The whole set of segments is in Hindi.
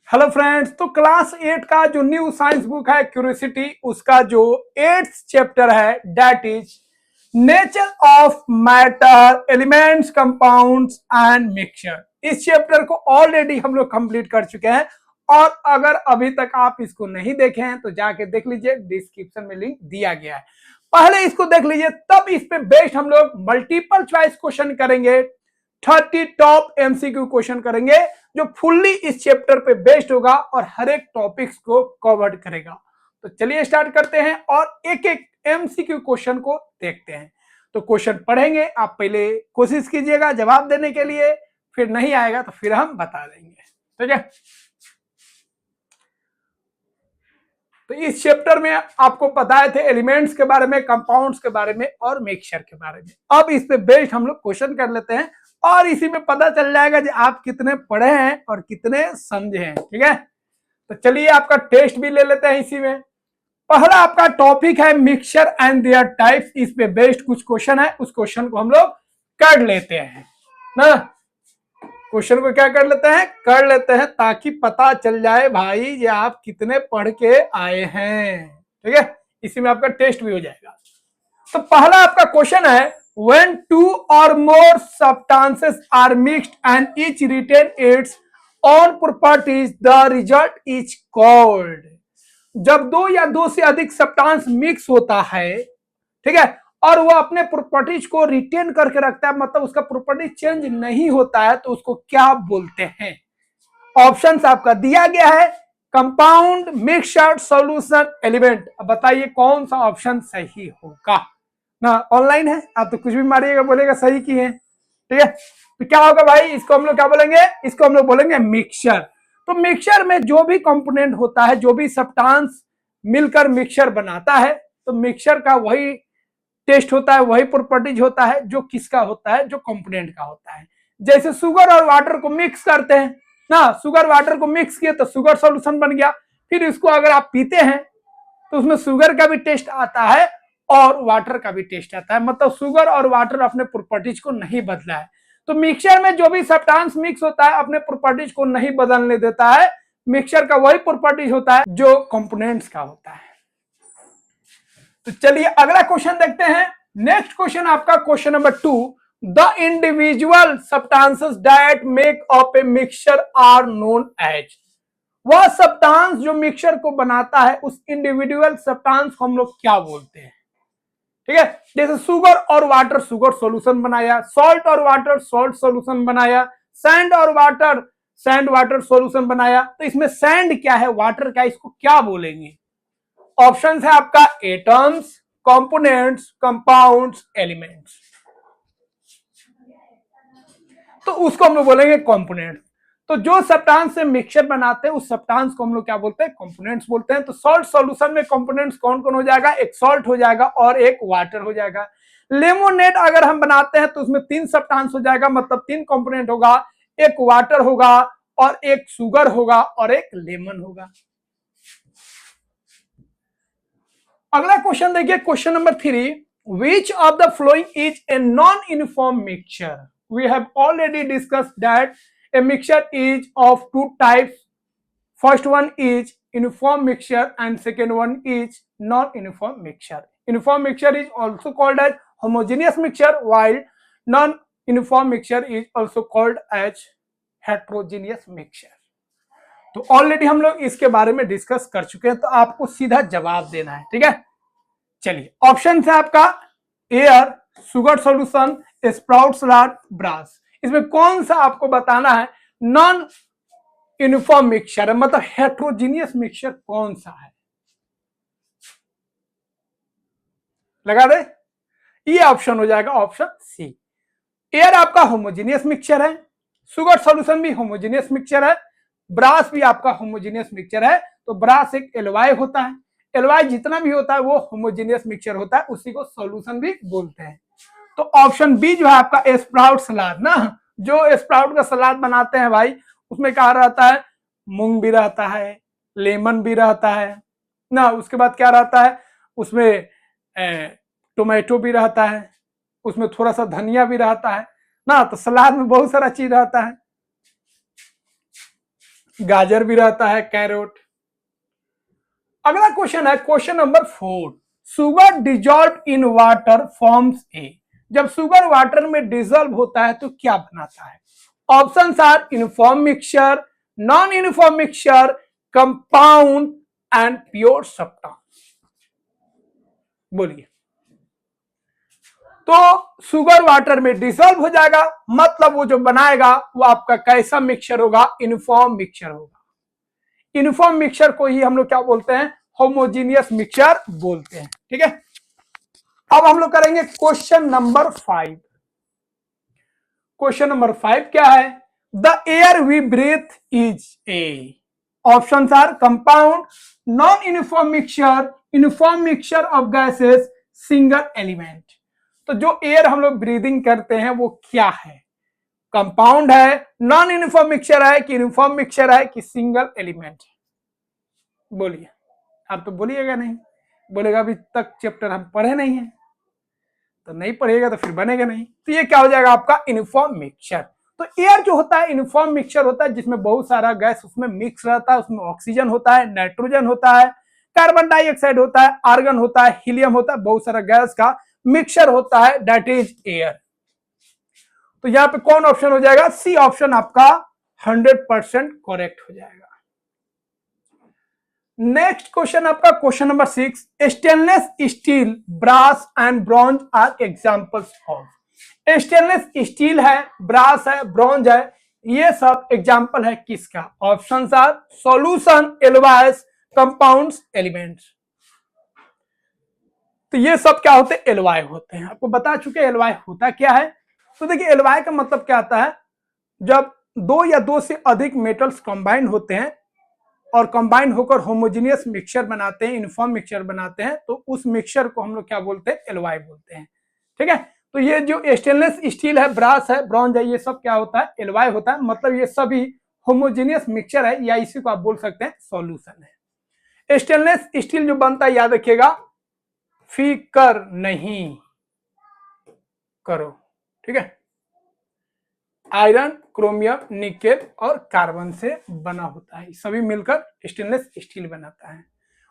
हेलो फ्रेंड्स, तो क्लास 8 का जो न्यू साइंस बुक है क्यूरियोसिटी, उसका जो 8th चैप्टर है that is nature of matter, elements, compounds and mixture. इस चैप्टर को ऑलरेडी हम लोग कंप्लीट कर चुके हैं और अगर अभी तक आप इसको नहीं देखे हैं तो जाके देख लीजिए, डिस्क्रिप्शन में लिंक दिया गया है। पहले इसको देख लीजिए, तब इस पे बेस्ड हम लोग मल्टीपल चॉइस क्वेश्चन करेंगे, 30 टॉप एमसीक्यू क्वेश्चन करेंगे जो फुल्ली इस चैप्टर पे बेस्ड होगा और हर एक टॉपिक्स को कवर करेगा। तो चलिए स्टार्ट करते हैं और एक एक एमसीक्यू क्वेश्चन को देखते हैं। तो क्वेश्चन पढ़ेंगे, आप पहले कोशिश कीजिएगा जवाब देने के लिए, फिर नहीं आएगा तो फिर हम बता देंगे, ठीक है। तो इस चैप्टर में आपको बताए थे एलिमेंट्स के बारे में, कंपाउंड्स के बारे में और मिक्सचर के बारे में। अब इस पे बेस्ड हम लोग क्वेश्चन कर लेते हैं और इसी में पता चल जाएगा कि आप कितने पढ़े हैं और कितने समझे हैं, ठीक है। तो चलिए आपका टेस्ट भी ले लेते हैं इसी में। पहला आपका टॉपिक है मिक्सचर एंड देयर टाइप्स। इस पे बेस्ड कुछ क्वेश्चन है, उस क्वेश्चन को हम लोग कर लेते हैं ना। क्वेश्चन को क्या कर लेते हैं ताकि पता चल जाए भाई ये आप कितने पढ़ के आए हैं, ठीक है। इसी में आपका टेस्ट भी हो जाएगा। तो पहला आपका क्वेश्चन है, when two or more substances are mixed and each retain its own properties, the result is called। जब दो या दो से अधिक सब्सटेंस मिक्स होता है, ठीक है, और वो अपने प्रॉपर्टीज को रिटेन करके रखता है, मतलब उसका प्रॉपर्टी चेंज नहीं होता है, तो उसको क्या बोलते हैं। ऑप्शंस आपका दिया गया है, कंपाउंड, मिक्सचर, सॉल्यूशन, एलिमेंट। अब बताइए कौन सा ऑप्शन सही होगा ना। ऑनलाइन है, आप तो कुछ भी मारिएगा, बोलेगा सही की है, ठीक है। तो क्या होगा भाई, इसको हम लोग क्या बोलेंगे, इसको हम लोग बोलेंगे मिक्सचर। तो मिक्सचर में जो भी कंपोनेंट होता है, जो भी सब्सटेंस मिलकर मिक्सचर बनाता है, तो मिक्सचर का वही टेस्ट होता है, वही प्रॉपर्टीज होता है जो किसका होता है, जो कंपोनेंट का होता है। जैसे शुगर और वाटर को मिक्स करते हैं ना, शुगर वाटर को मिक्स किए तो शुगर सॉल्यूशन बन गया। फिर इसको अगर आप पीते हैं तो उसमें शुगर का भी टेस्ट आता है और वाटर का भी टेस्ट आता है, मतलब शुगर और वाटर अपने प्रॉपर्टीज को नहीं बदला है। तो मिक्सचर में जो भी सब्सटेंस मिक्स होता है अपने प्रॉपर्टीज को नहीं बदलने देता है। मिक्सचर का वही प्रॉपर्टीज होता है जो कंपोनेंट्स का होता है। तो चलिए अगला क्वेश्चन देखते हैं। नेक्स्ट क्वेश्चन आपका question number 2, the individual substances that make up a mixture are known as. वह सब्सटेंस जो मिक्सचर को बनाता है, उस इंडिविजुअल सब्सटेंस को हम लोग क्या बोलते हैं, ठीक है। जैसे शुगर और वाटर शुगर सॉल्यूशन बनाया, सॉल्ट और वाटर सॉल्ट सॉल्यूशन बनाया, सैंड और वाटर सैंड वाटर सॉल्यूशन बनाया। तो इसमें सैंड क्या है, वाटर क्या है, इसको क्या बोलेंगे। ऑप्शन है आपका एटम्स, कंपोनेंट्स, कंपाउंड्स, एलिमेंट्स। तो उसको हम लोग बोलेंगे कंपोनेंट्स। तो जो सब्सटेंस से मिक्सचर बनाते हैं उस सब्सटेंस को हम लोग क्या बोलते हैं, कंपोनेंट्स बोलते हैं। तो सॉल्ट सॉल्यूशन में कंपोनेंट्स कौन कौन हो जाएगा, एक सॉल्ट हो जाएगा और एक वाटर हो जाएगा। लेमोनेड अगर हम बनाते हैं तो उसमें 3 सब्सटेंस हो जाएगा, मतलब 3 कंपोनेंट होगा, एक वाटर होगा और एक शुगर होगा और एक लेमन होगा। अगला क्वेश्चन देखिए, question number 3, which of the following is a non-uniform mixture। we have already discussed that a mixture is of two types. First one is uniform mixture and second one is non-uniform mixture. Uniform mixture is also called as homogeneous mixture, while non-uniform mixture is also called as heterogeneous mixture. तो ऑलरेडी हम लोग इसके बारे में डिस्कस कर चुके हैं, तो आपको सीधा जवाब देना है, ठीक है। चलिए ऑप्शन है आपका एयर, शुगर सॉल्यूशन, स्प्राउट सलाद, ब्रास। इसमें कौन सा आपको बताना है नॉन यूनिफॉर्म मिक्सचर है, मतलब हेट्रोजीनियस मिक्सचर कौन सा है। लगा दे, ये ऑप्शन हो जाएगा ऑप्शन सी। एयर आपका होमोजीनियस मिक्सचर है, शुगर सॉल्यूशन भी होमोजीनियस मिक्सचर है, ब्रास भी आपका होमोजीनियस मिक्सचर है। तो ब्रास एक एलवाई होता है, एलवाई जितना भी होता है वो होमोजीनियस मिक्सचर होता है, उसी को सॉल्यूशन भी बोलते हैं। तो ऑप्शन बी जो है आपका स्प्राउट सलाद ना, जो स्प्राउट का सलाद बनाते हैं भाई, उसमें क्या रहता है, मूंग भी रहता है, लेमन भी रहता है ना, उसके बाद क्या रहता है, उसमें टोमेटो भी रहता है, उसमें थोड़ा सा धनिया भी रहता है ना। तो सलाद में बहुत सारा चीज रहता है। गाजर भी रहता है, कैरोट। अगला क्वेश्चन है question number 4। Sugar dissolve in water forms a. जब सुगर वाटर में डिजॉल्व होता है तो क्या बनाता है? Options are uniform mixture, non uniform mixture, compound and pure substance. बोलिए। तो शुगर वाटर में डिसॉल्व हो जाएगा, मतलब वो जो बनाएगा वो आपका कैसा मिक्सचर होगा? यूनिफॉर्म मिक्सचर होगा। यूनिफॉर्म मिक्सचर को ही हम लोग क्या बोलते हैं? होमोजीनियस मिक्सचर बोलते हैं। ठीक है, अब हम लोग करेंगे क्वेश्चन नंबर 5। क्वेश्चन नंबर 5 क्या है? The air we breathe is a. Options are compound, non uniform mixture, uniform mixture of gases, single element. तो जो एयर हम लोग ब्रीदिंग करते हैं वो क्या है? कंपाउंड है, नॉन यूनिफॉर्म मिक्सचर है, कि यूनिफॉर्म मिक्सचर है, कि सिंगल एलिमेंट? बोलिए। आप तो बोलिएगा नहीं, बोलेगा अभी तक चैप्टर हम पढ़े नहीं है। तो नहीं पढ़ेगा तो फिर बनेगा नहीं। तो ये क्या हो जाएगा आपका? Uniform mixture. तो एयर जो होता है यूनिफॉर्म मिक्सचर होता है, जिसमें बहुत सारा गैस उसमें मिक्स रहता है। उसमें ऑक्सीजन होता है, नाइट्रोजन होता है, कार्बन डाइऑक्साइड होता है, आर्गन होता है, हीलियम होता है, बहुत सारा गैस का मिक्सचर होता है, दैट इज एयर। तो यहां पे कौन ऑप्शन हो जाएगा? सी ऑप्शन आपका 100% करेक्ट हो जाएगा। नेक्स्ट क्वेश्चन आपका question number 6। Stainless steel, brass and bronze are examples of. Stainless steel है, ब्रास है, ब्रॉन्ज है, ये सब एग्जांपल है किसका? Options are solution, alloys, compounds, elements. तो ये सब क्या होते हैं? एलॉय होते हैं। आपको बता चुके एलॉय होता क्या है। तो देखिए एलॉय का मतलब क्या आता है? जब दो या दो से अधिक मेटल्स कंबाइन होते हैं और कंबाइन होकर होमोजेनियस मिक्सचर बनाते हैं, यूनिफॉर्म मिक्सचर बनाते हैं, तो उस मिक्सचर को हम लोग क्या बोलते हैं? एलॉय बोलते हैं। ठीक है, तो ये जो स्टेनलेस स्टील है, ब्रास है, ब्रॉन्ज है, ये सब क्या होता है? एलॉय होता है। मतलब ये सभी होमोजेनियस मिक्सचर है, या इसी को आप बोल सकते हैं सॉल्यूशन है। स्टेनलेस स्टील जो बनता है, याद रखिएगा, फिकर नहीं करो। ठीक है, आयरन, क्रोमियम, निकेल और कार्बन से बना होता है। सभी मिलकर स्टेनलेस स्टील बनाता है।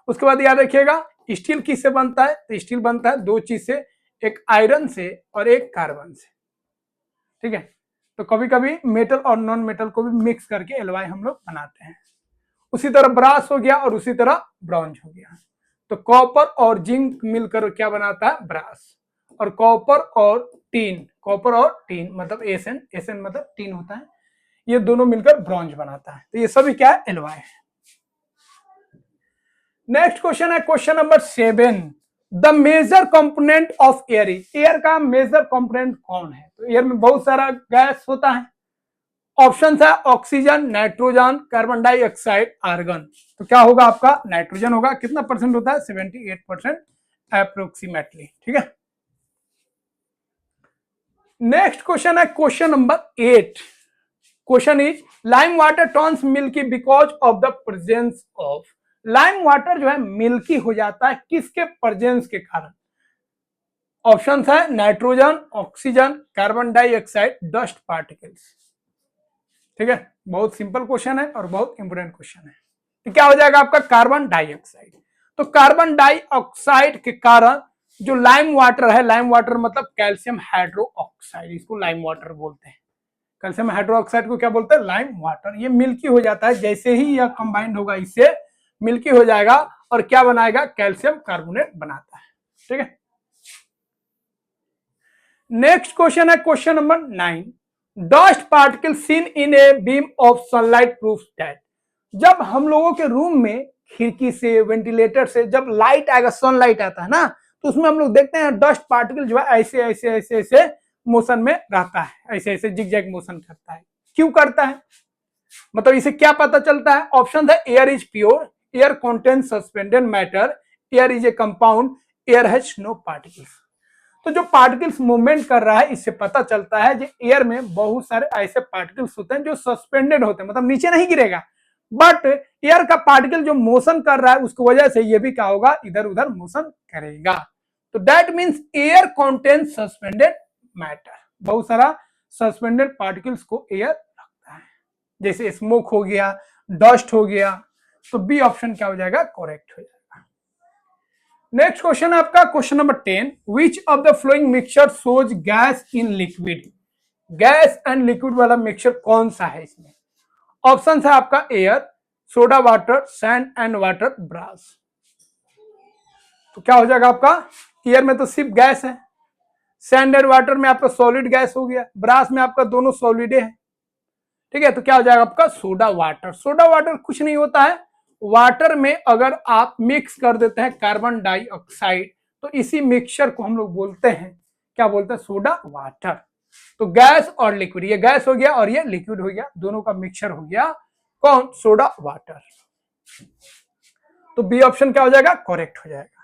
उसके बाद याद रखिएगा स्टील किससे बनता है? तो स्टील बनता है दो चीज से, एक आयरन से और एक कार्बन से। ठीक है, तो कभी कभी मेटल और नॉन मेटल को भी मिक्स करके एलॉय हम लोग बनाते हैं। उसी तरह ब्रास हो गया और उसी तरह ब्रॉन्ज हो गया। तो कॉपर और जिंक मिलकर क्या बनाता है? ब्रास। और कॉपर और टीन, कॉपर और टीन मतलब एसएन, एसएन मतलब टीन होता है, ये दोनों मिलकर ब्रॉन्ज बनाता है। तो ये सभी क्या है? एलॉय है। नेक्स्ट क्वेश्चन है question number 7। The major component of air is. Air का मेजर कंपोनेंट कौन है? तो एयर में बहुत सारा गैस होता है। ऑप्शन है oxygen, nitrogen, carbon dioxide, argon. तो क्या होगा आपका? नाइट्रोजन होगा। कितना परसेंट होता है? 78% अप्रोक्सीमेटली। ठीक है, नेक्स्ट क्वेश्चन है question number 8। Question is lime water turns milky because of the presence of. Lime water जो है मिल्की हो जाता है किसके प्रेजेंस के कारण? ऑप्शन है nitrogen, oxygen, carbon dioxide, dust particles. ठीक है, बहुत सिंपल क्वेश्चन है और बहुत इंपोर्टेंट क्वेश्चन है। तो क्या हो जाएगा आपका? Carbon dioxide. तो कार्बन डाइऑक्साइड के कारण जो लाइम वाटर है, लाइम वाटर मतलब कैल्शियम हाइड्रो ऑक्साइड, इसको लाइम वाटर बोलते हैं। कैल्शियम हाइड्रो ऑक्साइड को क्या बोलते हैं? Lime water. ये मिल्की हो जाता है, जैसे ही यह कंबाइंड होगा इससे मिल्की हो जाएगा और क्या बनाएगा? कैल्शियम कार्बोनेट बनाता है। ठीक है, नेक्स्ट क्वेश्चन है question number 9। Dust particle seen in a beam of sunlight proof that. जब हम लोगों के रूम में खिड़की से, वेंटिलेटर से जब लाइट आएगा, सनलाइट आता है ना, तो उसमें हम लोग देखते हैं डस्ट पार्टिकल जो है ऐसे ऐसे ऐसे ऐसे मोशन में रहता है, ऐसे ऐसे जिगजैग मोशन करता है। क्यों करता है? मतलब इसे क्या पता चलता है? ऑप्शन है air is pure, air contain suspended matter, air is a compound, air has no particles. तो जो पार्टिकल्स मूवमेंट कर रहा है, इससे पता चलता है कि एयर में बहुत सारे ऐसे पार्टिकल्स होते हैं जो सस्पेंडेड होते हैं, मतलब नीचे नहीं गिरेगा, बट एयर का पार्टिकल जो मोशन कर रहा है उसकी वजह से ये भी क्या होगा? इधर उधर मोशन करेगा। तो that means air contains suspended matter. बहुत सारा सस्पेंडेड पार्टिकल्स को एयर रखता है, जैसे स्मोक हो गया, डस्ट हो गया। तो बी ऑप्शन क्या हो जाएगा, करेक्ट हो जाएगा। नेक्स्ट क्वेश्चन है आपका question number 10, which of the following mixture shows gas in liquid. Gas and liquid वाला मिक्सचर कौन सा है इसमें? ऑप्शन है आपका air, soda water, sand and water brass. तो क्या हो जाएगा आपका, एयर में तो सिर्फ गैस है, सैंड एंड वाटर में आपका सॉलिड गैस हो गया, ब्रास में आपका दोनों सॉलिडे हैं। ठीक है, तो क्या हो जाएगा आपका सोडा वाटर। सोडा वाटर कुछ नहीं होता है, वाटर में अगर आप मिक्स कर देते हैं कार्बन डाइऑक्साइड तो इसी मिक्सचर को हम लोग बोलते हैं, क्या बोलते हैं, सोडा वाटर। तो गैस और लिक्विड, ये गैस हो गया और ये लिक्विड हो गया, दोनों का मिक्सचर हो गया कौन, सोडा वाटर। तो बी ऑप्शन क्या हो जाएगा, करेक्ट हो जाएगा।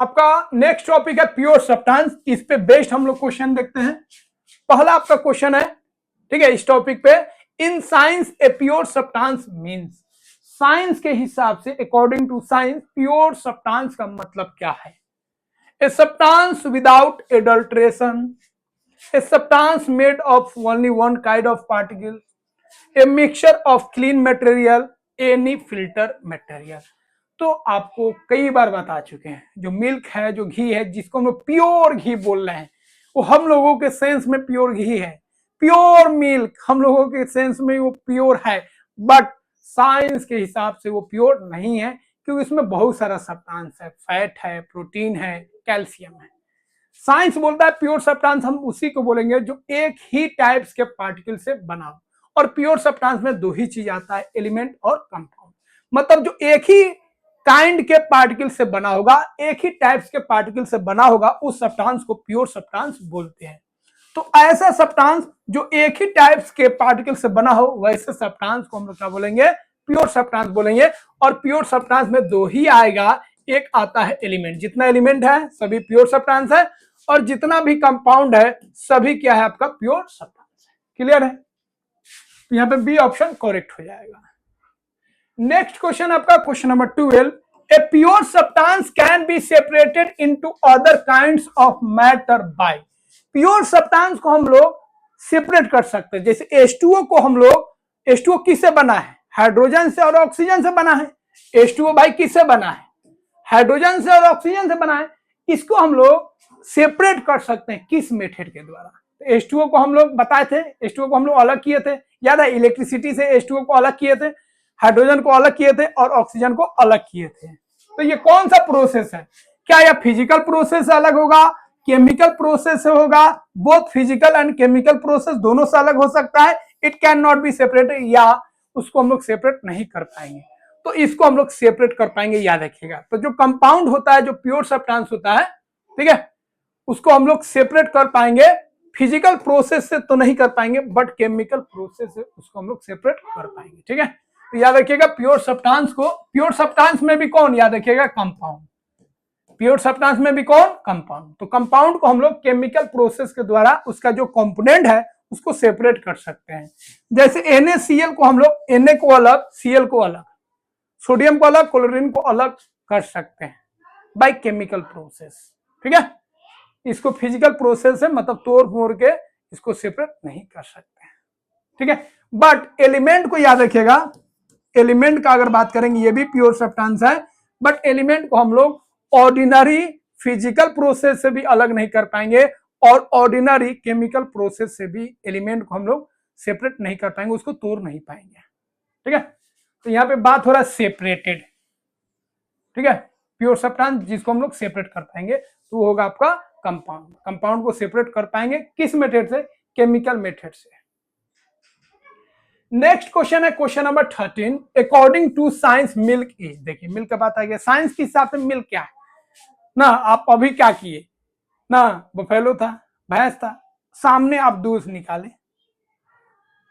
आपका नेक्स्ट टॉपिक है प्योर सब्सटेंस, इस पे बेस्ड हम लोग क्वेश्चन देखते हैं। पहला आपका क्वेश्चन है, ठीक है, इस टॉपिक पे, in science a pure substance means. Science के हिसाब से, according to science, pure substance का मतलब क्या है? A substance without adulteration, a substance made of only one kind of particle, a mixture of clean material, any filter material. तो आपको कई बार बता चुके हैं, जो मिल्क है, जो घी है, जिसको हम लोग प्योर घी बोल रहे हैं, वो हम लोगों के सेंस में प्योर घी है, प्योर मिल्क हम लोगों के सेंस में वो प्योर है, बट साइंस के हिसाब से वो प्योर नहीं है, क्योंकि इसमें बहुत सारा सब्सटेंस है, फैट है, प्रोटीन है, कैल्शियम है। साइंस बोलता है प्योर सब्सटेंस हम उसी को बोलेंगे जो एक ही टाइप्स के पार्टिकल से बना हो, और प्योर सब्सटेंस में दो ही चीज आता है, एलिमेंट और कंपाउंड। मतलब जो एक ही काइंड के पार्टिकल से बना होगा, एक ही टाइप्स के पार्टिकल से बना होगा, उस सब्सटेंस को प्योर सब्सटेंस बोलते हैं। तो ऐसा सब्सटेंस जो एक ही टाइप्स के पार्टिकल से बना हो, वैसे सब्सटेंस को हम लोग क्या बोलेंगे, प्योर सब्सटेंस बोलेंगे। और प्योर सब्सटेंस में दो ही आएगा, एक आता है एलिमेंट, जितना एलिमेंट है सभी प्योर सब्सटेंस है, और जितना भी कंपाउंड है सभी क्या है, आपका प्योर सब्सटेंस है। क्लियर है? तो यहाँ पे बी ऑप्शन करेक्ट हो जाएगा। नेक्स्ट क्वेश्चन आपका question number 12, A pure substance can be separated into other kinds of matter bye. Pure substance को हम लोग सेपरेट कर सकते हैं, जैसे H2O को हम लोग, H2O किससे बना है, हाइड्रोजन से और ऑक्सीजन से बना है। H2O भाई किससे बना है, हाइड्रोजन से और ऑक्सीजन से बना है। इसको हम लोग सेपरेट कर सकते हैं किस मेथड के द्वारा? तो H2O को हम लोग बताए थे, H2O को हम लोग अलग किए थे, याद है, इलेक्ट्रिसिटी से H2O को अलग किए थे, हाइड्रोजन को अलग किए थे और ऑक्सीजन को अलग किए थे। तो ये कौन सा प्रोसेस है? क्या यह फिजिकल प्रोसेस से अलग होगा, केमिकल प्रोसेस से होगा? Both physical and chemical process दोनों से अलग हो सकता है। It can not be separated, या उसको हम लोग सेपरेट नहीं कर पाएंगे। तो इसको हम लोग सेपरेट कर पाएंगे, याद रखिएगा। तो जो कंपाउंड होता है, जो प्योर सब्सटेंस होता है, ठीक है, उसको हम लोग सेपरेट कर पाएंगे, फिजिकल प्रोसेस से तो नहीं कर पाएंगे, बट केमिकल प्रोसेस से उसको हम लोग सेपरेट कर पाएंगे। ठीक है, तो याद रखिएगा प्योर सब्सटेंस को, प्योर सब्सटेंस में भी कौन, याद रखिएगा कंपाउंड, प्योर सब्सटेंस में भी कौन, कंपाउंड। तो कंपाउंड को हम लोग केमिकल प्रोसेस के द्वारा उसका जो कंपोनेंट है उसको सेपरेट कर सकते हैं। जैसे NaCl को हम लोग Na को अलग, Cl को अलग, सोडियम को अलग, क्लोरीन को अलग कर सकते हैं बाय केमिकल प्रोसेस। ठीक है, इसको फिजिकल प्रोसेस से मतलब तोड़ फोड़ के इसको सेपरेट नहीं कर सकते हैं। ठीक है, बट एलिमेंट को याद रखिएगा, एलिमेंट का अगर बात करेंगे ये भी प्योर सब्सटेंस है, बट एलिमेंट को हम लोग ऑर्डिनरी फिजिकल प्रोसेस से भी अलग नहीं कर पाएंगे, और ऑर्डिनरी केमिकल प्रोसेस से भी एलिमेंट को हम लोग सेपरेट नहीं कर पाएंगे, उसको तोड़ नहीं पाएंगे। ठीक है, तो यहाँ पे बात हो रहा है सेपरेटेड। ठीक है, प्योर सब्सटेंस जिसको हम लोग सेपरेट कर पाएंगे तो वो होगा आपका कंपाउंड। कंपाउंड को सेपरेट कर पाएंगे किस मेथड से, केमिकल मेथड से। नेक्स्ट क्वेश्चन है question number 13, according to science milk is. देखिए मिल्क का बात आ गया, साइंस के हिसाब से मिल्क क्या है ना। आप अभी क्या किए ना, बफेलो था, भैंस था, सामने आप दूध निकाले,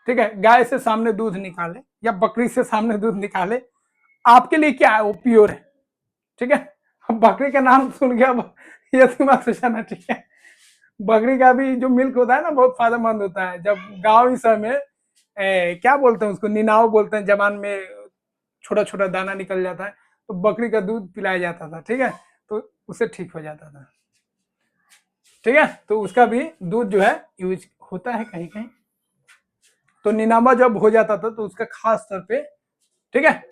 ठीक है, गाय से सामने दूध निकाले या बकरी से सामने दूध निकाले, आपके लिए क्या है, वो प्योर है। ठीक है, बकरी का नाम सुन गया ये दिमाग से जाना। ठीक है, बकरी का भी जो मिल्क होता है ना बहुत फायदेमंद होता है। जब गांव इस समय क्या बोलते हैं उसको, निनाव बोलते हैं, जबान में छोटा छोटा दाना निकल जाता है, तो बकरी का दूध पिलाया जाता था। ठीक है, तो उससे ठीक हो जाता था। ठीक है, तो उसका भी दूध जो है यूज होता है कहीं कहीं। तो निनामा जब हो जाता था तो उसका खास तौर पे, ठीक है,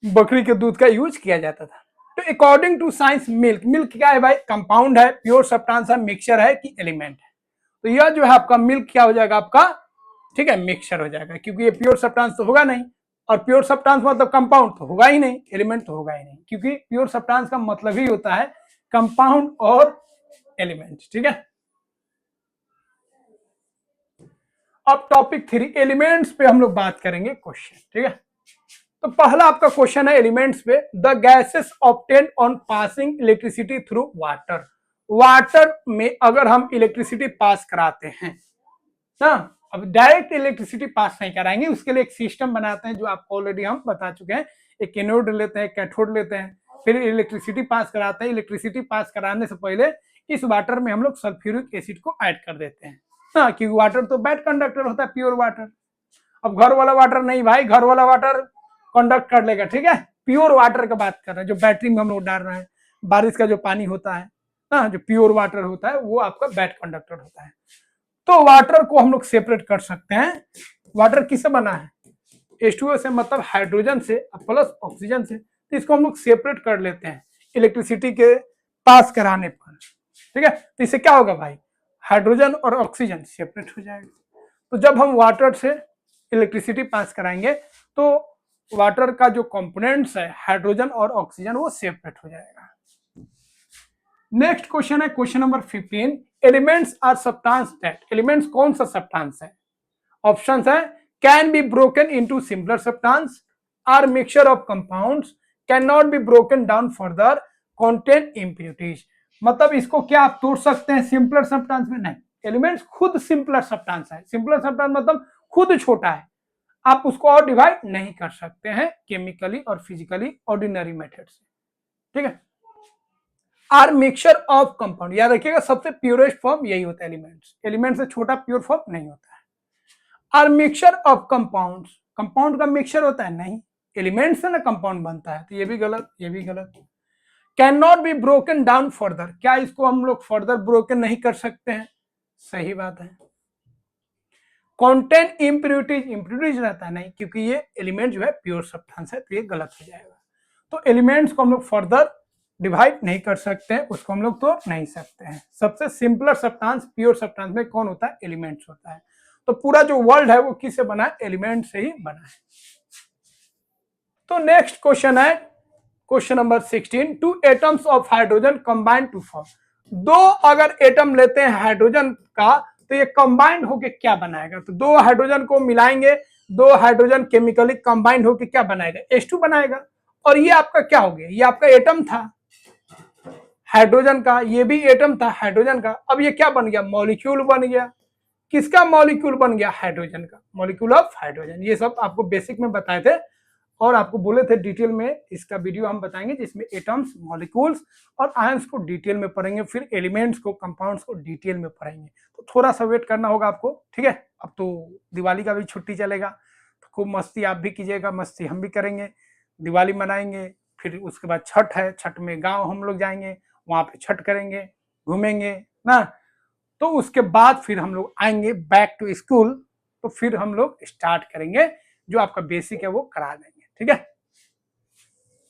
बकरी के दूध का यूज किया जाता था। तो according to science milk, milk क्या है भाई? कंपाउंड है, प्योर सब्सटेंस है, मिक्सचर है कि एलिमेंट है? तो यह जो है आपका मिल्क क्या हो जाएगा आपका, ठीक है, मिक्सचर हो जाएगा, क्योंकि ये प्योर सब्सटेंस तो होगा नहीं, और प्योर सब्सटेंस मतलब कंपाउंड तो होगा ही नहीं, एलिमेंट तो होगा ही नहीं, क्योंकि प्योर सब्सटेंस का मतलब ही होता है कंपाउंड और एलिमेंट, ठीक है। अब टॉपिक 3 एलिमेंट्स पे हम लोग बात करेंगे क्वेश्चन, ठीक है। तो पहला आपका क्वेश्चन है एलिमेंट्स पे, the gases obtain on passing electricity through water. Water में अगर हम इलेक्ट्रिसिटी पास कराते हैं ना, अब डायरेक्ट इलेक्ट्रिसिटी पास नहीं कराएंगे, उसके लिए एक सिस्टम बनाते हैं जो आपको ऑलरेडी हम बता चुके हैं। एक एनोड लेते हैं, कैथोड लेते हैं, फिर इलेक्ट्रिसिटी पास कराते हैं। इलेक्ट्रिसिटी पास कराने से पहले इस वाटर में हम लोग सल्फ्यूरिक एसिड को ऐड कर देते हैं, हाँ, क्योंकि वाटर तो बैड कंडक्टर होता है, प्योर वाटर। अब घर वाला वाटर नहीं भाई, घर वाला वाटर कंडक्ट कर लेगा, ठीक है। प्योर वाटर का बात कर रहे हैं, जो बैटरी में हम लोग डाल रहे हैं, बारिश का जो पानी होता है ना, जो प्योर वाटर होता है वो आपका बैड कंडक्टर होता है। तो वाटर को हम लोग सेपरेट कर सकते हैं। वाटर किससे बना है? H2O से, मतलब हाइड्रोजन से प्लस ऑक्सीजन से। तो इसको हम लोग सेपरेट कर लेते हैं इलेक्ट्रिसिटी के पास कराने पर, ठीक है। तो इससे क्या होगा भाई? हाइड्रोजन और ऑक्सीजन सेपरेट हो जाएगा। तो जब हम वाटर से इलेक्ट्रिसिटी पास कराएंगे तो वाटर का जो कंपोनेंट्स है हाइड्रोजन और ऑक्सीजन वो सेपरेट हो जाएगा। नेक्स्ट क्वेश्चन है question number 15, elements are substance that, elements कौन सा सब्सटेंस है? ऑप्शंस है can be broken into simpler substance, or mixture of compounds, can not be broken down further, contain impurities. मतलब इसको क्या आप तोड़ सकते हैं सिंपलर सब्सटेंस में? नहीं, एलिमेंट्स खुद सिंपलर सब्सटेंस है। सिंपलर सब्सटेंस मतलब खुद छोटा है, आप उसको और डिवाइड नहीं कर सकते हैं केमिकली और फिजिकली ऑर्डिनरी मेथड से, ठीक है। आर मिक्सचर ऑफ कंपाउंड, याद रखिएगा सबसे प्योरेस्ट फॉर्म यही होता है एलिमेंट्स, एलिमेंट से छोटा प्योर फॉर्म नहीं होता है। Or mixture of compounds, compound का मिक्सचर होता है? नहीं, एलिमेंट से ना कंपाउंड बनता है, तो ये भी गलत, ये भी गलत। Can not be broken down further, क्या इसको हम लोग फर्दर ब्रोकन नहीं कर सकते हैं? सही बात है। कंटेन इम्प्योरिटीज, इम्प्योरिटीज रहता है? नहीं, क्योंकि ये एलिमेंट जो है प्योर सब्सटेंस है, तो ये गलत हो जाएगा। तो एलिमेंट्स को हम लोग फर्दर डिवाइड नहीं कर सकते हैं, उसको हम लोग तो नहीं सकते हैं। सबसे सिंपलर सब्सटेंस प्योर सब्सटेंस में कौन होता है? एलिमेंट्स होता है। तो पूरा जो वर्ल्ड है वो किससे बना है? एलिमेंट से ही बना है। तो नेक्स्ट क्वेश्चन है question number 16, two atoms of hydrogen combine to form, दो अगर एटम लेते हैं हाइड्रोजन का तो ये कंबाइंड होके क्या बनाएगा? तो दो हाइड्रोजन को मिलाएंगे, दो हाइड्रोजन केमिकली कंबाइंड होके क्या बनाएगा? H2 बनाएगा। और ये आपका क्या हो गया? ये आपका एटम था हाइड्रोजन का, ये भी एटम था हाइड्रोजन का, अब ये क्या बन गया? मॉलिक्यूल बन गया। किसका मॉलिक्यूल बन गया? हाइड्रोजन का, मॉलिक्यूल ऑफ हाइड्रोजन। ये सब आपको बेसिक में बताए थे और आपको बोले थे डिटेल में इसका वीडियो हम बताएंगे, जिसमें एटम्स, मॉलिक्यूल्स और आयंस को डिटेल में पढ़ेंगे, फिर एलिमेंट्स को, कंपाउंड्स को डिटेल में पढ़ेंगे। तो थोड़ा सा वेट करना होगा आपको, ठीक है। अब तो दिवाली का भी छुट्टी चलेगा, तो खूब मस्ती आप भी कीजिएगा, मस्ती हम भी करेंगे, दिवाली मनाएंगे। फिर उसके बाद छठ है, छठ में गाँव हम लोग जाएंगे, वहाँ पे छठ करेंगे, घूमेंगे ना। तो उसके बाद फिर हम लोग आएंगे बैक टू स्कूल, तो फिर हम लोग स्टार्ट करेंगे, जो आपका बेसिक है वो करा देंगे, ठीक है।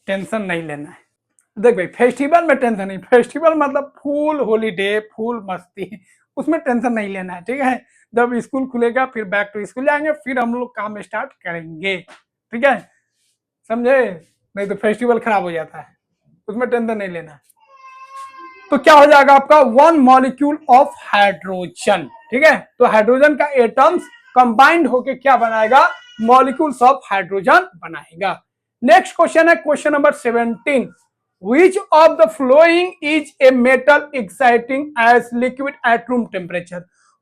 टेंशन नहीं लेना है। देख भाई, फेस्टिवल में टेंशन नहीं, फेस्टिवल मतलब फुल हॉलीडे, फुल मस्ती, उसमें टेंशन नहीं लेना है, ठीक है। जब स्कूल खुलेगा फिर बैक टू स्कूल जाएंगे, फिर हम लोग काम स्टार्ट करेंगे, ठीक है, समझे? नहीं तो फेस्टिवल खराब हो जाता है, उसमें टेंशन नहीं लेना है। तो क्या हो जाएगा आपका? वन मॉलिक्यूल ऑफ हाइड्रोजन, ठीक है। तो हाइड्रोजन का एटम्स कंबाइंड होके क्या बनाएगा? मॉलिक्यूल्स ऑफ हाइड्रोजन बनाएगा। नेक्स्ट क्वेश्चन है question number 17, which of the following is a metal exciting as liquid at room temperature,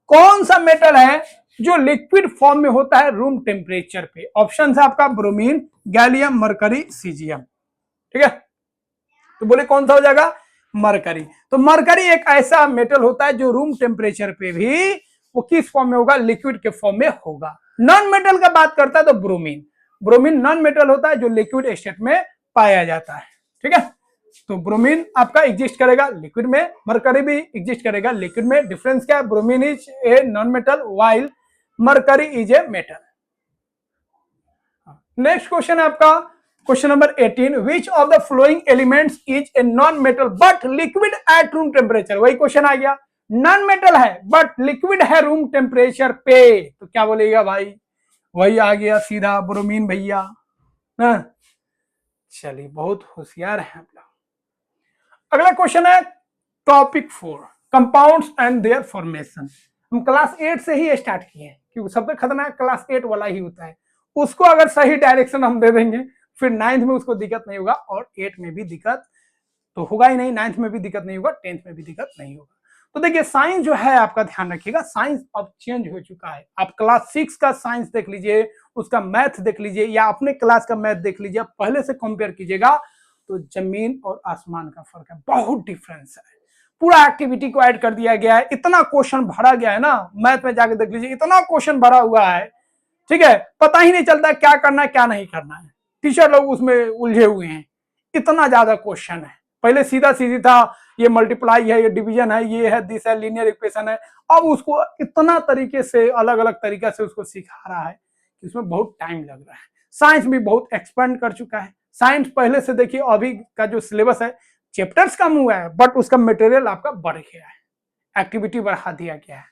कौन सा मेटल है जो लिक्विड फॉर्म में होता है रूम टेम्परेचर पे? ऑप्शन है आपका ब्रोमीन, गैलियम, मरकरी, सीजियम, ठीक है। तो बोले कौन सा हो जाएगा? मरकरी। तो मरकरी एक ऐसा मेटल होता है जो रूम टेम्परेचर पे भी वो किस फॉर्म में होगा? लिक्विड के फॉर्म में होगा। नॉन मेटल का बात करता है तो ब्रोमीन, ब्रोमीन नॉन मेटल होता है जो लिक्विड स्टेट में पाया जाता है, ठीक है। तो ब्रोमीन आपका एग्जिस्ट करेगा लिक्विड में, मरकरी भी एग्जिस्ट करेगा लिक्विड में। डिफरेंस क्या है? Bromine is a non metal while mercury is a metal. Next question है आपका question number 18, which of the flowing elements is a non metal but liquid at room temperature. वही क्वेश्चन आ गया, नॉन मेटल है बट लिक्विड है रूम टेम्परेचर पे, तो क्या बोलेगा भाई, वही आ गया सीधा ब्रोमीन भैया। चलिए बहुत होशियार है आप लोग। अगला क्वेश्चन है topic 4, compounds and there formation. हम क्लास 8 से ही स्टार्ट किए हैं क्योंकि सबसे खतरनाक क्लास 8 वाला ही होता है, उसको अगर सही डायरेक्शन हम दे देंगे फिर 9th में उसको दिक्कत नहीं होगा और 8 में भी दिक्कत तो होगा ही नहीं, 9th में भी दिक्कत नहीं होगा, 10th में भी दिक्कत नहीं होगा। तो देखिए साइंस जो है आपका ध्यान रखिएगा, साइंस अब चेंज हो चुका है। आप क्लास 6 का साइंस देख लीजिए, उसका मैथ देख लीजिए या अपने क्लास का मैथ देख लीजिए, पहले से कंपेयर कीजिएगा तो जमीन और आसमान का फर्क है, बहुत डिफरेंस है। पूरा एक्टिविटी को ऐड कर दिया गया है, इतना क्वेश्चन भरा गया है ना, मैथ में जाके देख लीजिए इतना क्वेश्चन भरा हुआ है, ठीक है, पता ही नहीं चलता क्या करना है क्या नहीं करना है, टीचर लोग उसमें उलझे हुए हैं, इतना ज्यादा क्वेश्चन है। पहले सीधा सीधी था, ये मल्टीप्लाई है, ये डिवीजन है, ये है दिस है, लीनियर इक्वेशन है, अब उसको इतना तरीके से अलग अलग तरीका से उसको सिखा रहा है कि उसमें बहुत टाइम लग रहा है। साइंस भी बहुत एक्सपेंड कर चुका है, साइंस पहले से देखिए अभी का जो सिलेबस है चैप्टर्स कम हुआ है बट उसका मटेरियल आपका बढ़ गया है, एक्टिविटी बढ़ा दिया गया है,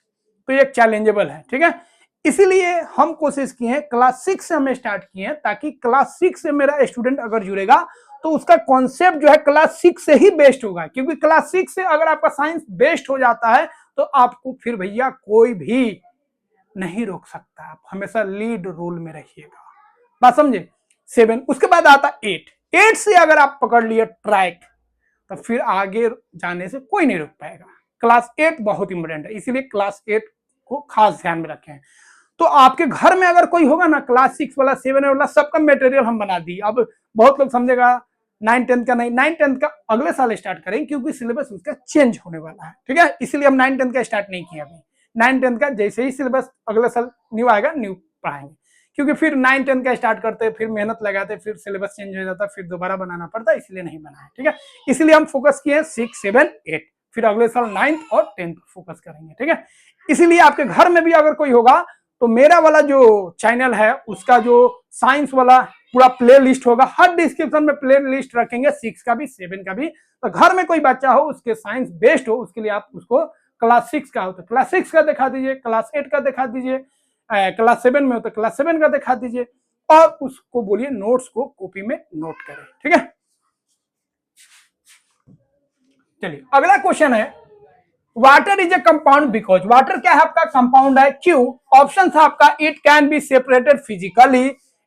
तो ये चैलेंजेबल है, ठीक है। इसीलिए हम कोशिश किए हैं, क्लास 6 से हमें स्टार्ट किए हैं ताकि क्लास 6 से मेरा स्टूडेंट अगर जुड़ेगा तो उसका कॉन्सेप्ट जो है क्लास 6 से ही बेस्ड होगा, क्योंकि क्लास 6 से अगर आपका साइंस बेस्ड हो जाता है तो आपको फिर भैया कोई भी नहीं रोक सकता, आप हमेशा लीड रोल में रहिएगा, बात समझे। 7 उसके बाद आता 8 से अगर आप पकड़ लिए ट्रैक तो फिर आगे जाने से कोई नहीं रोक पाएगा। क्लास 8 बहुत इंपॉर्टेंट है, इसीलिए क्लास 8 को खास ध्यान में रखें। तो आपके घर में अगर कोई होगा ना क्लास 6 वाला 7 वाला, सबका मटेरियल हम बना दिए। अब बहुत लोग समझेगा 9-10 का नहीं, 9-10 का अगले साल स्टार्ट करेंगे क्योंकि सिलेबस उसका चेंज होने वाला है, ठीक है, इसलिए हम 9-10 का स्टार्ट नहीं किया अभी। 9-10 का जैसे ही सिलेबस अगले साल न्यू आएगा न्यू पढ़ाएंगे, क्योंकि फिर 9-10 का स्टार्ट करते फिर मेहनत लगाते फिर सिलेबस चेंज हो जाता फिर दोबारा बनाना पड़ता, इसलिए नहीं बनाया, ठीक है। इसलिए हम फोकस किए 6, 7, 8, फिर अगले साल 9th और 10th फोकस करेंगे, ठीक है। इसीलिए आपके घर में भी अगर कोई होगा तो मेरा वाला जो चैनल है उसका जो साइंस वाला पूरा प्ले लिस्ट होगा, हर डिस्क्रिप्शन में प्ले लिस्ट रखेंगे, 6 का भी 7 का भी। तो घर में कोई बच्चा हो उसके साइंस बेस्ड हो, उसके लिए आप उसको क्लास 6 का हो तो क्लास 6 का दिखा दीजिए, क्लास 8 का दिखा दीजिए, क्लास 7 में हो तो क्लास 7 का दिखा दीजिए, और उसको बोलिए नोट्स को कॉपी में नोट करें, ठीक है। चलिए अगला क्वेश्चन है, water is a compound because, water क्या है आपका कंपाउंड है, क्यों। ऑप्शन था आपका, it can be separated physically,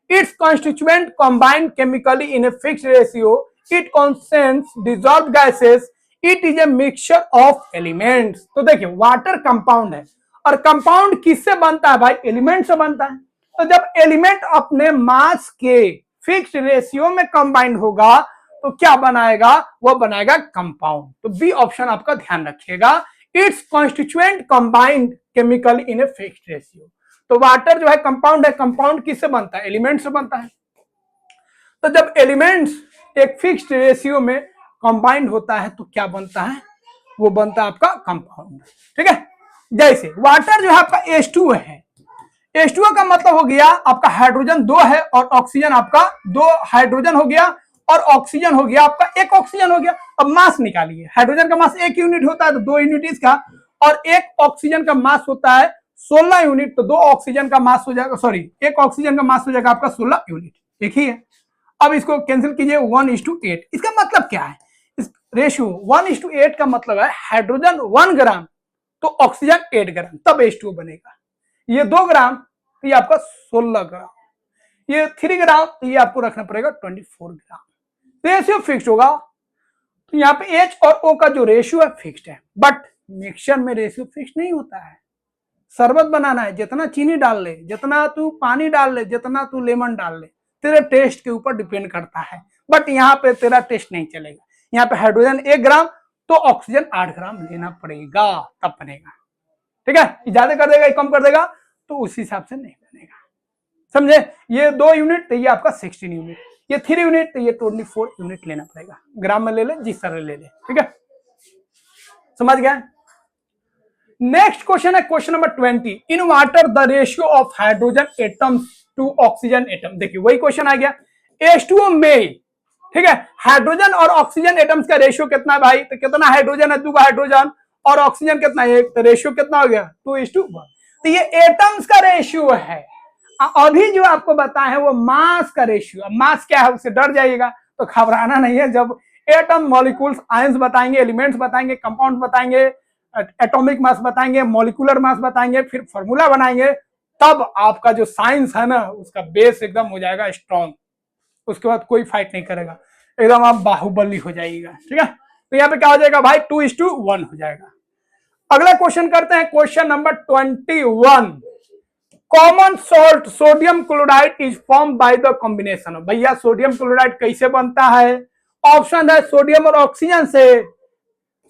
it's constituent combined chemically in a fixed ratio, it contains dissolved gases, it is a mixture of elements. तो देखिए वाटर कंपाउंड है, और कंपाउंड किससे बनता है भाई, एलिमेंट से बनता है। तो जब एलिमेंट अपने मास के फिक्स्ड रेशियो में कंबाइंड होगा तो क्या बनाएगा, वो बनाएगा कंपाउंड। तो बी ऑप्शन आपका ध्यान रखिएगा, it's constituent combined chemical in a fixed ratio. तो वाटर जो है कंपाउंड है, कंपाउंड किससे बनता है, एलिमेंट से बनता है। तो जब एलिमेंट्स एक फिक्स्ड रेशियो में कंबाइंड होता है तो क्या बनता है, वो बनता है आपका कंपाउंड, ठीक है। जैसे वाटर जो है आपका H2 है, H2O का मतलब हो गया आपका हाइड्रोजन 2 है और ऑक्सीजन आपका 2 हाइड्रोजन हो गया और ऑक्सीजन हो गया आपका 1 ऑक्सीजन हो गया। अब मास निकालिए, हाइड्रोजन का मास 1 यूनिट होता है तो 2 यूनिट इसका, और 1 ऑक्सीजन का मास होता है 16 यूनिट, तो 2 ऑक्सीजन का मास हो जाएगा, सॉरी 1 ऑक्सीजन का मास हो जाएगा आपका 16 यूनिट, एक ही है। अब इसको कैंसिल कीजिए, 1:8। इसका मतलब क्या है, इस रेशियो 1:8 का मतलब है हाइड्रोजन 1 ग्राम तो ऑक्सीजन 8 ग्राम, तब H2O बनेगा। ये 2 ग्राम तो ये आपका 16 ग्राम, ये 3 ग्राम तो ये आपको रखना पड़ेगा 24 ग्राम। रेशियो फिक्स्ड होगा, तो यहाँ पे H और O का जो रेशियो है फिक्स्ड है, बट मिक्सचर में रेशियो फिक्स्ड नहीं होता है। शरबत बनाना है, जितना चीनी डाल ले, जितना तू पानी डाल ले, जितना तू लेमन डाल ले, तेरे टेस्ट के ऊपर डिपेंड करता है, बट यहाँ पे तेरा टेस्ट नहीं चलेगा। यहाँ पे हाइड्रोजन 1 ग्राम तो ऑक्सीजन 8 ग्राम लेना पड़ेगा तब बनेगा, ठीक है। ज्यादा कर देगा कम कर देगा तो उस हिसाब से नहीं बनेगा, समझे। ये 2 यूनिट तो ये आपका 16 यूनिट, ये 3 यूनिट तो ये 24 यूनिट लेना पड़ेगा, ग्राम में ले ले जिस तरह ले ले, ठीक है, समझ गया। नेक्स्ट क्वेश्चन है question number 20, in water the ratio of hydrogen atoms to oxygen atom. देखिए वही क्वेश्चन आ गया, H2O में, ठीक है, हाइड्रोजन और ऑक्सीजन एटम्स का रेशियो कितना है भाई, तो कितना हाइड्रोजन है, 2 हाइड्रोजन, और ऑक्सीजन कितना है, तो रेशियो कितना हो गया, 2:1। तो ये एटम्स का रेशियो है। अभी जो आपको बताया है वो मास का रेशियो। मास क्या है उससे डर जाइएगा, तो घबराना नहीं है। जब एटम, मॉलिक्यूल्स, आयंस बताएंगे, एलिमेंट्स बताएंगे, कंपाउंड बताएंगे, एटॉमिक मास बताएंगे, मॉलिक्यूलर मास बताएंगे, फिर फॉर्मूला बनाएंगे, तब आपका जो साइंस है ना उसका बेस एकदम हो जाएगा स्ट्रॉन्ग। उसके बाद कोई फाइट नहीं करेगा, एकदम आप बाहुबली हो जाइएगा। ठीक है, तो यहाँ पे क्या हो जाएगा भाई, 2:1 हो जाएगा। अगला क्वेश्चन करते हैं, question number 21, common salt sodium chloride is form by the combination. भैया सोडियम क्लोराइड कैसे बनता है? ऑप्शन है सोडियम और ऑक्सीजन से,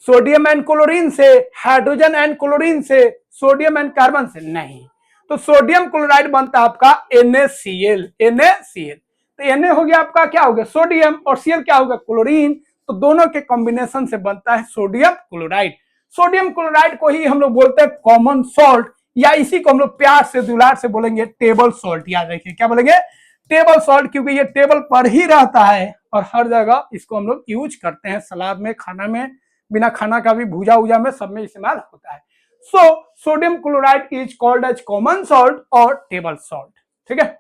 सोडियम एंड क्लोरीन से, हाइड्रोजन एंड क्लोरीन से, सोडियम एंड कार्बन से। नहीं, तो सोडियम क्लोराइड बनता है आपका NaCl। तो Na हो गया आपका, क्या हो गया, सोडियम, और Cl क्या होगा, क्लोरीन। तो दोनों के कॉम्बिनेशन से बनता है सोडियम क्लोराइड। सोडियम क्लोराइड को ही हम लोग बोलते हैं कॉमन सॉल्ट, या इसी को हम लोग प्यार से दुलार से बोलेंगे टेबल सॉल्ट। याद रखिए क्या बोलेंगे, टेबल सॉल्ट, क्योंकि ये टेबल पर ही रहता है और हर जगह इसको हम लोग यूज करते हैं, सलाद में, खाना में, बिना खाना का भी, भूजा उजा में, सब में इस्तेमाल होता है। So sodium chloride is called as common salt और टेबल सॉल्ट। ठीक है,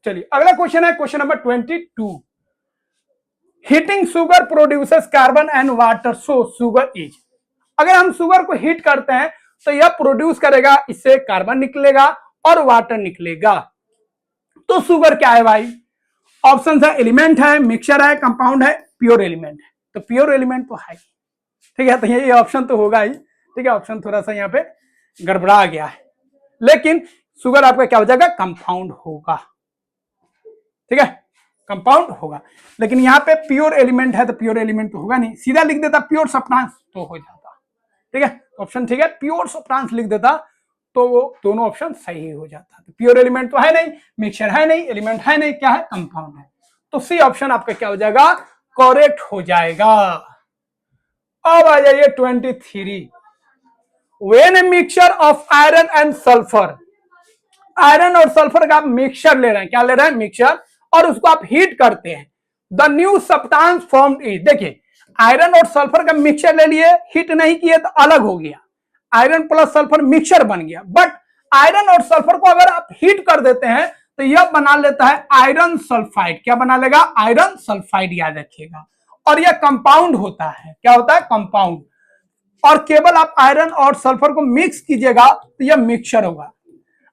चलिए अगला क्वेश्चन है question number 22, heating sugar produces carbon and water, so sugar is. अगर हम शुगर को हीट करते हैं तो यह प्रोड्यूस करेगा, इससे कार्बन निकलेगा और वाटर निकलेगा। तो शुगर क्या है भाई? ऑप्शन है एलिमेंट है, मिक्सचर है, कंपाउंड है, प्योर एलिमेंट है। तो प्योर एलिमेंट तो है, ठीक है, तो ये ऑप्शन तो होगा ही। ठीक है, ऑप्शन थोड़ा सा यहाँ पे गड़बड़ा गया है, लेकिन शुगर आपका क्या हो जाएगा, कंपाउंड होगा। ठीक है, कंपाउंड होगा, लेकिन यहाँ पे प्योर एलिमेंट है तो प्योर एलिमेंट तो होगा नहीं, सीधा लिख देता प्योर सब्सटेंस तो हो जाता। ठीक है, ऑप्शन ठीक है, प्योर सब्सटेंस लिख देता तो वो दोनों ऑप्शन सही हो जाता। तो प्योर एलिमेंट तो है नहीं, मिक्सचर है नहीं, एलिमेंट है नहीं, क्या है, कंपाउंड है। तो सी ऑप्शन आपका क्या हो जाएगा, करेक्ट हो जाएगा। अब आ जाइए 23, when A mixture of iron and sulphur, iron और सल्फर का आप मिक्सचर ले रहे हैं, क्या ले रहे हैं, मिक्सचर, और उसको आप हीट करते हैं, the new substance formed is. देखिए आयरन और सल्फर का मिक्सचर ले लिए, हीट नहीं किए तो अलग हो गया, आयरन प्लस सल्फर मिक्सचर बन गया। बट आयरन और सल्फर को अगर आप हीट कर देते हैं तो यह बना लेता है आयरन सल्फाइड। क्या बना लेगा, आयरन सल्फाइड, याद रखिएगा। और यह कंपाउंड होता है, क्या होता है, कंपाउंड। और केवल आप आयरन और सल्फर को मिक्स कीजिएगा तो यह मिक्सचर होगा।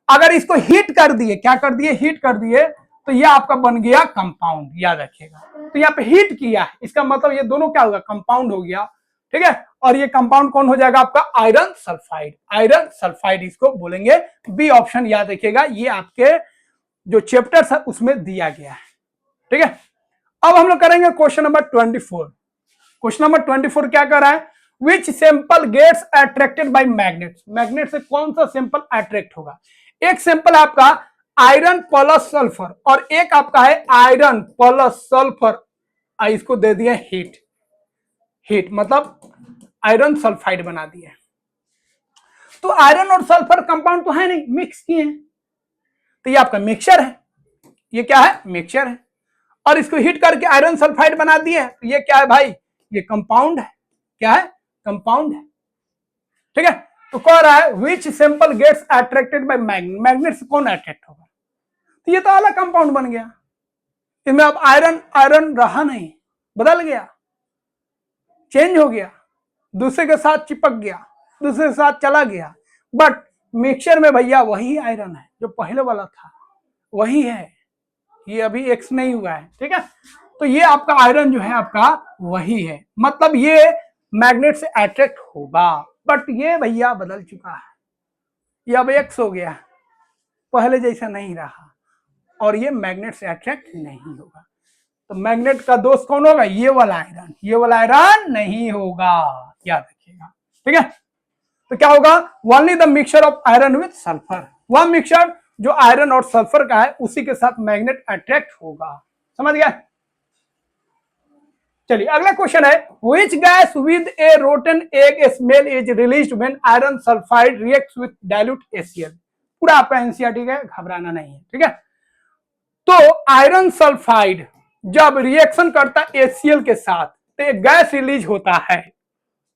अगर इसको हीट कर दिए, क्या कर दिए, हीट कर दिए, तो यह आपका बन गया कंपाउंड, याद रखिएगा। तो यहाँ पे हीट किया है, इसका मतलब ये दोनों क्या होगा, कंपाउंड हो गया। ठीक है, और ये कंपाउंड कौन हो जाएगा आपका, आयरन सल्फाइड। आयरन सल्फाइड इसको बोलेंगे, बी ऑप्शन याद रखिएगा, ये आपके जो चैप्टर है उसमें दिया गया है। ठीक है, अब हम लोग करेंगे क्वेश्चन नंबर 24। क्वेश्चन नंबर 24 क्या कर रहा है, which sample gets attracted by magnet. Magnet से कौन सा सैंपल अट्रैक्ट होगा? एक सैंपल आपका आयरन प्लस सल्फर, और एक आपका है आयरन प्लस सल्फर, इसको दे दिए हीट, हीट मतलब आयरन सल्फाइड बना दिए। तो आयरन और सल्फर कंपाउंड तो है नहीं, मिक्स किए हैं, तो ये आपका मिक्सचर है। ये क्या है, मिक्सचर है। और इसको हीट करके आयरन सल्फाइड बना दिए, तो ये क्या है भाई, ये कंपाउंड है। क्या है, कंपाउंड है। ठीक है, तो कह रहा है which sample gets attracted by magnet, magnet से कौन अट्रैक्ट होगा, तो ये तो अलग कंपाउंड बन गया। इसमें अब आयरन, आयरन रहा नहीं, बदल गया, चेंज हो गया, दूसरे के साथ चिपक गया, दूसरे के साथ चला गया। बट मिक्सचर में भैया वही आयरन है जो पहले वाला था, वही है, ये अभी एक्स नहीं हुआ है। ठीक है, तो ये आपका आयरन जो है आपका वही है, मतलब ये मैग्नेट से अट्रैक्ट होगा। बट ये भैया बदल चुका है, ये अब एक्स हो गया, पहले जैसा नहीं रहा, और ये मैग्नेट से अट्रैक्ट नहीं होगा। तो मैग्नेट का दोस्त कौन होगा, ये वाला आयरन, ये वाला आयरन नहीं होगा, याद रखिएगा। ठीक है, तो क्या होगा, only the mixture of iron with sulphur, वह मिक्सचर जो आयरन और सल्फर का है उसी के साथ मैग्नेट अट्रैक्ट होगा। समझ गया? चलिए अगला क्वेश्चन है, which gas with A rotten egg smell is released when iron sulphide reacts with dilute HCl। पूरा आपका एनसीईआरटी का, घबराना नहीं है, ठीक है। तो आयरन सल्फाइड जब रिएक्शन करता है HCl के साथ तो एक गैस रिलीज होता है,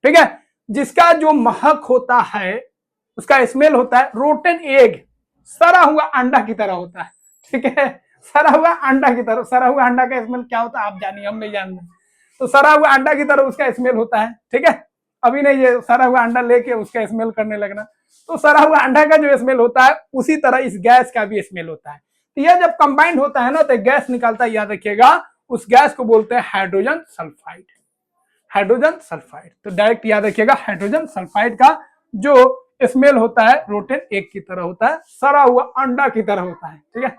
ठीक है, जिसका जो महक होता है, उसका स्मेल होता है रोटन एग, सड़ा हुआ अंडा की तरह होता है, ठीक है। सड़ा हुआ अंडा की तरह, सड़ा हुआ अंडा का स्मेल क्या होता है आप जानिए, हम नहीं जानते। तो सड़ा हुआ अंडा की तरह उसका स्मेल होता है, ठीक है। अभी नहीं ये सड़ा हुआ अंडा लेके उसका स्मेल करने लगना। तो सड़ा हुआ अंडा का जो स्मेल होता है उसी तरह इस गैस का भी स्मेल होता है। तो यह जब कंबाइंड होता है ना तो गैस निकलता है, याद रखिएगा, उस गैस को बोलते हैं हाइड्रोजन सल्फाइड। हाइड्रोजन सल्फाइड, तो डायरेक्ट याद रखिएगा हाइड्रोजन सल्फाइड का जो स्मेल होता है रोटन एग की तरह होता है, सड़ा हुआ अंडा की तरह होता है, ठीक है,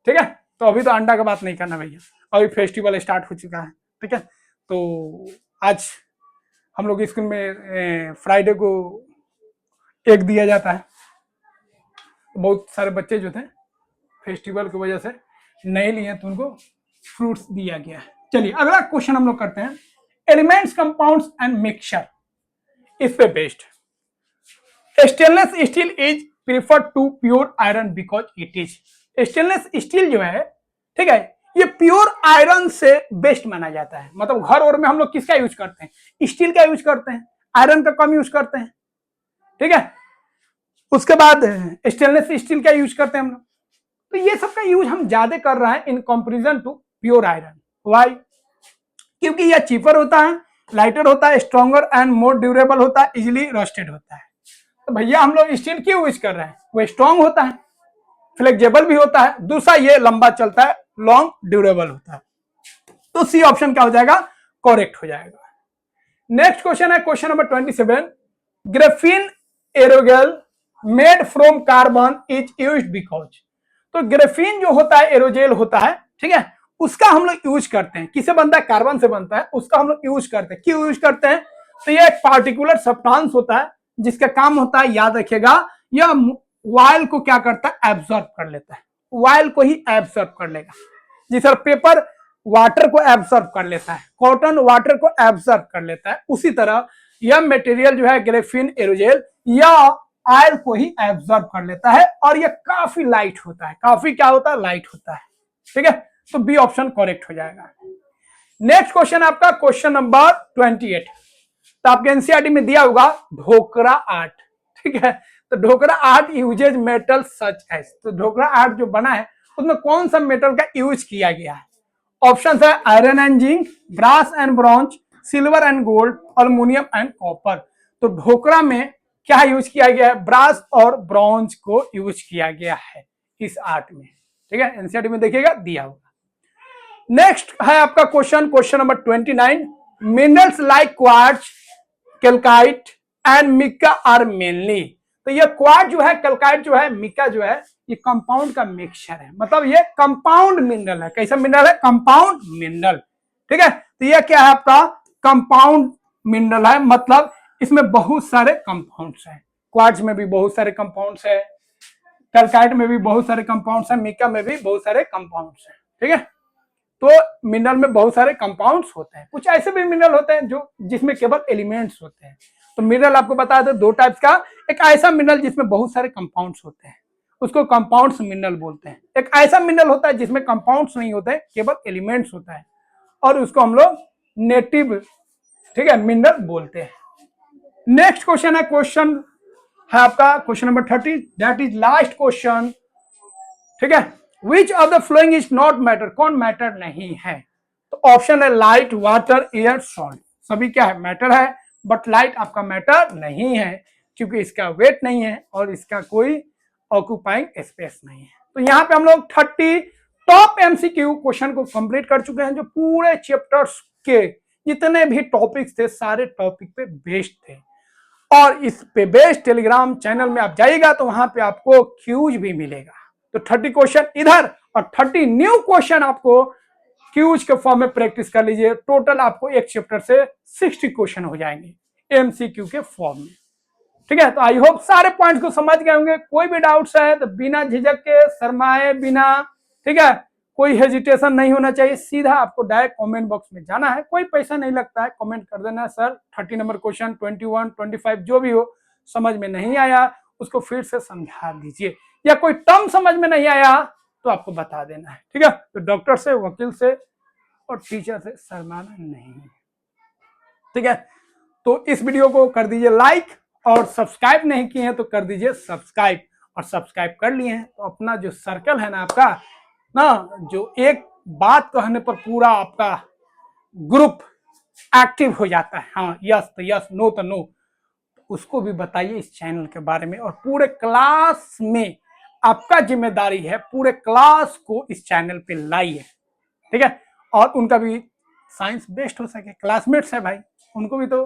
ठीक है। तो अभी तो अंडा का बात नहीं करना भैया, अभी फेस्टिवल स्टार्ट हो चुका है, ठीक है। तो आज हम लोग स्कूल में फ्राइडे को एग दिया जाता है, तो बहुत सारे बच्चे जो थे फेस्टिवल की वजह से नहीं लिए तो उनको फ्रूट्स दिया गया है। चलिए अगला क्वेश्चन हम लोग करते हैं, एलिमेंट्स कंपाउंड्स एंड मिक्सचर, इस पे based. Stainless steel is preferred to pure iron because it is, stainless steel जो है, ठीक है, ये प्योर आयरन से बेस्ट माना जाता है। मतलब घर और में हम लोग किसका यूज करते हैं, स्टील का यूज करते हैं, आयरन का कम यूज करते हैं, ठीक है। उसके बाद स्टेनलेस स्टील का यूज करते हैं हम लोग। तो ये सब का यूज हम ज्यादा कर रहे हैं in comparison to pure iron. Why? क्योंकि यह चीपर होता है, लाइटर होता है, स्ट्रॉन्गर एंड मोर ड्यूरेबल होता है, इजिली रोस्टेड होता है। तो भैया हम लोग स्टील क्यों यूज कर रहे हैं, वो स्ट्रॉन्ग होता है, फ्लेक्सिबल भी होता है, दूसरा ये लंबा चलता है, लॉन्ग ड्यूरेबल होता है। तो सी ऑप्शन क्या हो जाएगा, करेक्ट हो जाएगा। नेक्स्ट क्वेश्चन है question number 27, graphene aerogel made from carbon is used because. तो ग्रेफीन जो होता है एरोजेल होता है, ठीक है, उसका हम लोग यूज करते हैं, किससे बनता है, कार्बन से बनता है, उसका हम लोग यूज करते हैं। क्यों यूज करते हैं, तो ये एक पार्टिकुलर सब्सटेंस होता है जिसका काम होता है, याद रखिएगा, यह वायल को क्या करता है, एब्जॉर्ब कर लेता है, वायल को ही एब्जॉर्ब कर लेगा। जिस तरह पेपर वाटर को एब्जॉर्ब कर लेता है, कॉटन वाटर को एब्जॉर्ब कर लेता है, उसी तरह यह मटेरियल जो है ग्रेफीन एरोजेल या ऑयल को ही एब्जॉर्ब कर लेता है, और यह काफी लाइट होता है, काफी क्या होता है, लाइट होता है, ठीक है। तो बी ऑप्शन करेक्ट हो जाएगा। नेक्स्ट क्वेश्चन आपका क्वेश्चन नंबर 28, तो आपके एनसीईआरटी में दिया होगा ढोकरा आर्ट, ठीक है। तो Dhokra art uses metal such as, तो ढोकरा आर्ट जो बना है उसमें कौन सा मेटल का यूज किया गया है। ऑप्शन है iron and zinc, brass and bronze, silver and gold, aluminium and copper. तो ढोकरा में क्या यूज किया गया है, ब्रास और ब्रॉन्ज को यूज किया गया है इस आर्ट में, ठीक है। एनसीईआरटी में देखिएगा दिया होगा। नेक्स्ट है आपका question question number 29, minerals like quartz, calcite and mica are mainly. तो ये क्वार्ट्ज जो है, कैल्काइट जो है, मिका जो है, ये कंपाउंड का मिक्सचर है, मतलब ये कंपाउंड मिनरल है। कैसा मिनरल है, कंपाउंड मिनरल, ठीक है। तो ये क्या है आपका कंपाउंड मिनरल है, मतलब इसमें बहुत सारे कंपाउंड्स हैं। क्वार्ट्ज में भी बहुत सारे कंपाउंड्स है, कैल्काइट में भी बहुत सारे कंपाउंड्स है, मिका में भी बहुत सारे कंपाउंड्स है, ठीक है। तो मिनरल में बहुत सारे कंपाउंड्स होते हैं, कुछ ऐसे भी मिनरल होते हैं जो जिसमें केवल एलिमेंट्स होते हैं। तो मिनरल आपको बता दो दो टाइप्स का, एक ऐसा मिनरल जिसमें बहुत सारे कंपाउंड्स होते हैं, उसको कंपाउंड्स मिनरल बोलते हैं। एक ऐसा मिनरल होता है जिसमें कंपाउंड्स नहीं होते, केवल एलिमेंट्स होता है, और उसको हम लोग नेटिव, ठीक है, मिनरल बोलते हैं। नेक्स्ट क्वेश्चन है आपका question number 30, that is last question, ठीक है। विच of the following is not matter, कौन मैटर नहीं है। तो ऑप्शन है लाइट, वाटर, एयर, सॉल्ट। सभी क्या है, मैटर है, बट लाइट आपका मैटर नहीं है क्योंकि इसका वेट नहीं है और इसका कोई ऑक्यूपाइंग स्पेस नहीं है। तो यहाँ पे हम लोग 30 टॉप एमसीक्यू क्वेश्चन को कंप्लीट कर चुके हैं, जो पूरे चैप्टर्स के जितने भी टॉपिक्स थे सारे टॉपिक पे बेस्ड थे। और इस पे बेस्ड टेलीग्राम चैनल में आप जाइएगा तो वहां पे आपको क्यूज भी मिलेगा। तो 30 क्वेश्चन इधर और 30 न्यू क्वेश्चन आपको क्यूज के फॉर्म में प्रैक्टिस कर लीजिए। टोटल आपको एक चैप्टर से 60 क्वेश्चन हो जाएंगे एमसीक्यू के फॉर्म में, ठीक है। तो आई होप सारे पॉइंट्स को समझ गए होंगे। कोई भी डाउट्स है तो बिना झिझक के, शर्माए बिना, ठीक है, कोई हेजिटेशन नहीं होना चाहिए, सीधा आपको डायरेक्ट कमेंट बॉक्स में जाना है, कोई पैसा नहीं लगता है, कमेंट कर देना है सर 30 नंबर क्वेश्चन 21 25 जो भी हो समझ में नहीं आया उसको फिर से समझा दीजिए, या कोई टर्म समझ में नहीं आया तो आपको बता देना है, ठीक है। तो डॉक्टर से, वकील से और टीचर से शर्माना नहीं, ठीक है। तो इस वीडियो को कर दीजिए लाइक, और सब्सक्राइब नहीं किए हैं तो कर दीजिए सब्सक्राइब, और सब्सक्राइब कर लिए हैं तो अपना जो सर्कल है ना आपका ना, जो एक बात कहने पर पूरा आपका ग्रुप एक्टिव हो जाता है, हाँ यस तो यस, नो तो नो, उसको भी बताइए इस चैनल के बारे में, और पूरे क्लास में आपका जिम्मेदारी है पूरे क्लास को इस चैनल पे लाइए, ठीक है। और उनका भी साइंस बेस्ट हो सके, क्लासमेट्स है भाई, उनको भी तो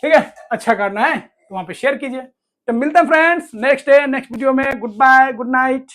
ठीक है अच्छा करना है, तो वहां पे शेयर कीजिए। तो मिलते हैं friends next day next video में, गुड बाय, गुड नाइट।